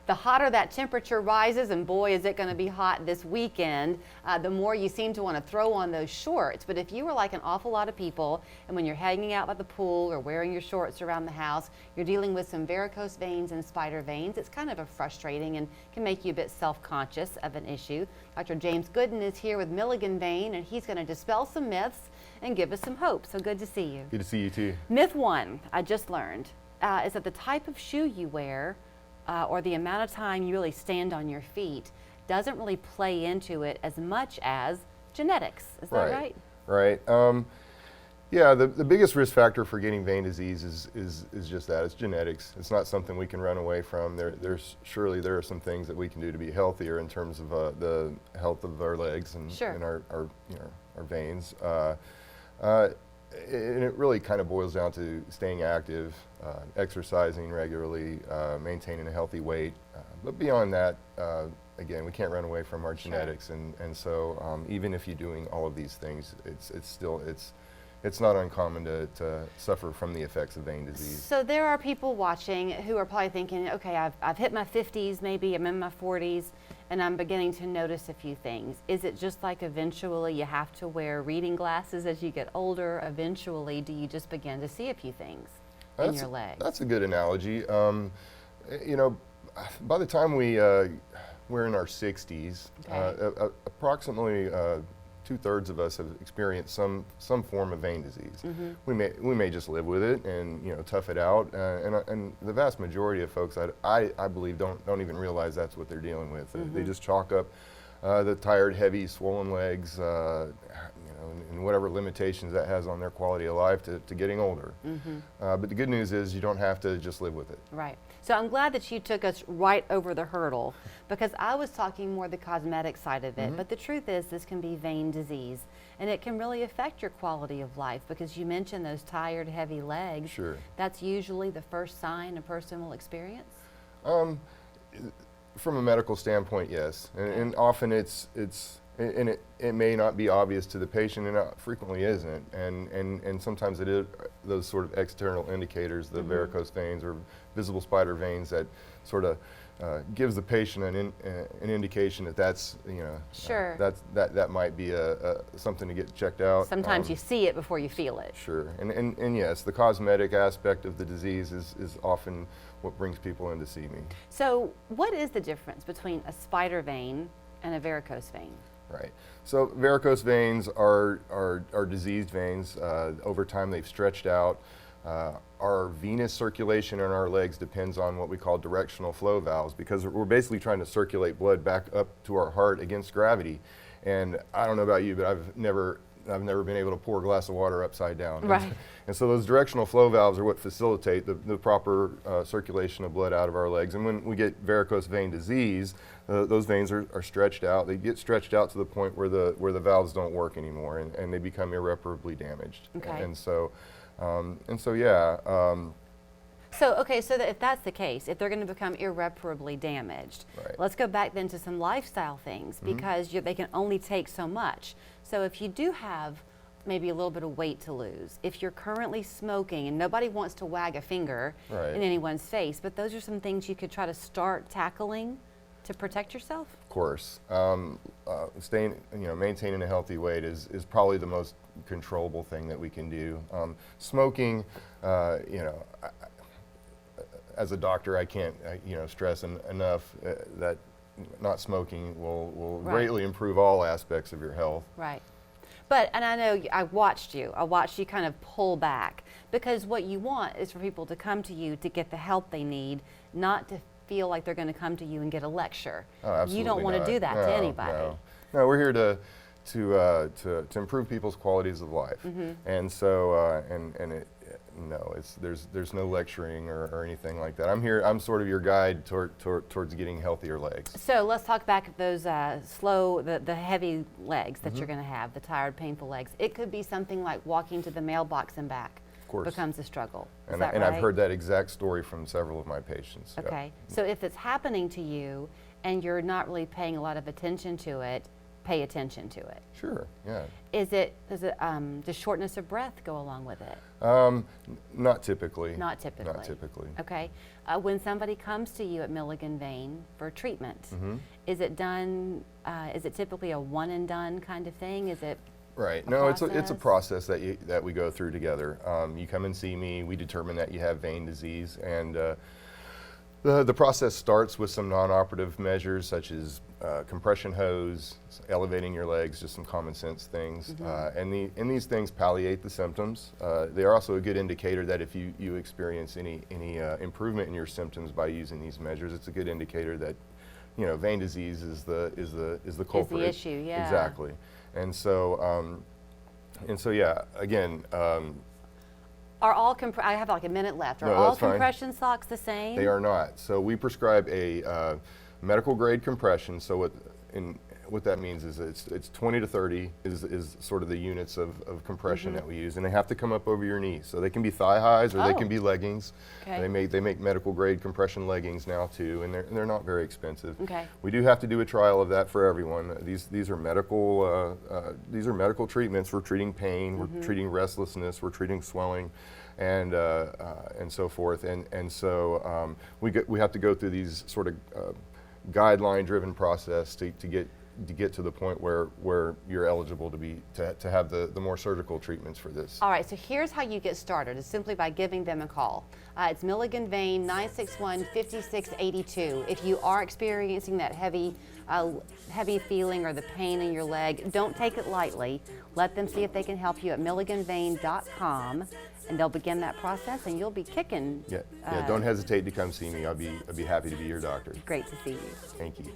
The hotter that temperature rises, and boy is it going to be hot this weekend, the more you seem to want to throw on those shorts. But if you are like an awful lot of people, and when you're hanging out by the pool or wearing your shorts around the house, you're dealing with some varicose veins and spider veins, it's kind of a frustrating and can make you a bit self-conscious of an issue. Dr. James Gooden is here with Milligan vein, and he's going to dispel some myths and give us some hope. So good to see you. Good to see you too. Myth one, I just learned, is that the type of shoe you wear or the amount of time you really stand on your feet doesn't really play into it as much as genetics. Is that right? Right. Yeah, the biggest risk factor for getting vein disease is just that. It's genetics. It's not something we can run away from. Surely there are some things that we can do to be healthier in terms of the health of our legs and, sure. and our veins. And it really kind of boils down to staying active, exercising regularly, maintaining a healthy weight. But beyond that, again, we can't run away from our genetics, sure. and so even if you're doing all of these things, it's not uncommon to suffer from the effects of vein disease. So there are people watching who are probably thinking, okay, I've hit my 50s, maybe I'm in my 40s, and I'm beginning to notice a few things. Is it just like eventually you have to wear reading glasses as you get older? Eventually, do you just begin to see a few things in your legs? That's a good analogy. You know, by the time we're in our 60s, okay. Approximately 2/3 of us have experienced some form of vein disease. Mm-hmm. We may just live with it and tough it out. And the vast majority of folks, I believe, don't even realize that's what they're dealing with. Mm-hmm. They just chalk up the tired, heavy, swollen legs, and whatever limitations that has on their quality of life to getting older. Mm-hmm. But the good news is you don't have to just live with it. Right. So I'm glad that you took us right over the hurdle, because I was talking more the cosmetic side of it. Mm-hmm. But the truth is this can be vein disease, and it can really affect your quality of life, because you mentioned those tired, heavy legs. Sure. That's usually the first sign a person will experience? From a medical standpoint, yes. And often it may not be obvious to the patient, and it frequently isn't. And sometimes it is those sort of external indicators, the mm-hmm. varicose veins or visible spider veins, that sort of gives the patient an indication that's sure. That might be something to get checked out. Sometimes you see it before you feel it. Sure. And yes, the cosmetic aspect of the disease is often what brings people in to see me. So what is the difference between a spider vein and a varicose vein? Right. So varicose veins are diseased veins. Over time they've stretched out. Our venous circulation in our legs depends on what we call directional flow valves, because we're basically trying to circulate blood back up to our heart against gravity. And I don't know about you, but I've never been able to pour a glass of water upside down. Right. And so those directional flow valves are what facilitate the proper circulation of blood out of our legs. And when we get varicose vein disease, those veins are stretched out. They get stretched out to the point where the valves don't work anymore, and they become irreparably damaged. Okay. And so yeah. So if that's the case, if they're going to become irreparably damaged, right. Let's go back then to some lifestyle things, because they can only take so much. So if you do have maybe a little bit of weight to lose, if you're currently smoking, and nobody wants to wag a finger right. in anyone's face, but those are some things you could try to start tackling to protect yourself? Of course. Maintaining a healthy weight is probably the most controllable thing that we can do. Smoking, as a doctor, I can't stress enough that not smoking will right. greatly improve all aspects of your health. Right. And I know I watched you kind of pull back, because what you want is for people to come to you to get the help they need, not to feel like they're going to come to you and get a lecture. Oh, absolutely. You don't want to do that to anybody. No, we're here to improve people's qualities of life. Mm-hmm. And so there's no lecturing or anything like that. I'm sort of your guide towards getting healthier legs. So let's talk back those the heavy legs that mm-hmm. you're going to have, the tired, painful legs. It could be something like walking to the mailbox and back. Of course. Becomes a struggle. And right? I've heard that exact story from several of my patients. Okay. Yep. So if it's happening to you and you're not really paying a lot of attention to it, pay attention to it. Sure, yeah. Does shortness of breath go along with it? Not typically. Not typically. Not typically. Okay. When somebody comes to you at Milligan Vein for treatment, is it done? Is it typically a one and done kind of thing? Is it? Right. No, it's a process that we go through together. You come and see me. We determine that you have vein disease, and the process starts with some non-operative measures such as compression hose, elevating your legs, just some common sense things. And these things palliate the symptoms. They are also a good indicator that if you experience any improvement in your symptoms by using these measures, it's a good indicator that vein disease is the culprit. Is the issue, yeah. Exactly. And so yeah, again. Are all I have like a minute left. Are No, all that's fine. compression socks the same? They are not. So we prescribe a medical grade compression. So what that means is it's 20 to 30 is sort of the units of compression that we use, and they have to come up over your knees. So they can be thigh highs or they can be leggings. Okay. They make medical grade compression leggings now too, and they're not very expensive. Okay. We do have to do a trial of that for everyone. These are medical treatments. We're treating pain. We're treating restlessness. We're treating swelling. And so forth, and so we have to go through these sort of guideline-driven process to get to the point where you're eligible to have the more surgical treatments for this. All right, so here's how you get started. It's simply by giving them a call. It's Milligan Vein, 961-5682. If you are experiencing that heavy feeling or the pain in your leg, don't take it lightly. Let them see if they can help you at milliganvein.com, and they'll begin that process, and you'll be kicking. Yeah, don't hesitate to come see me. I'll be happy to be your doctor. Great to see you. Thank you.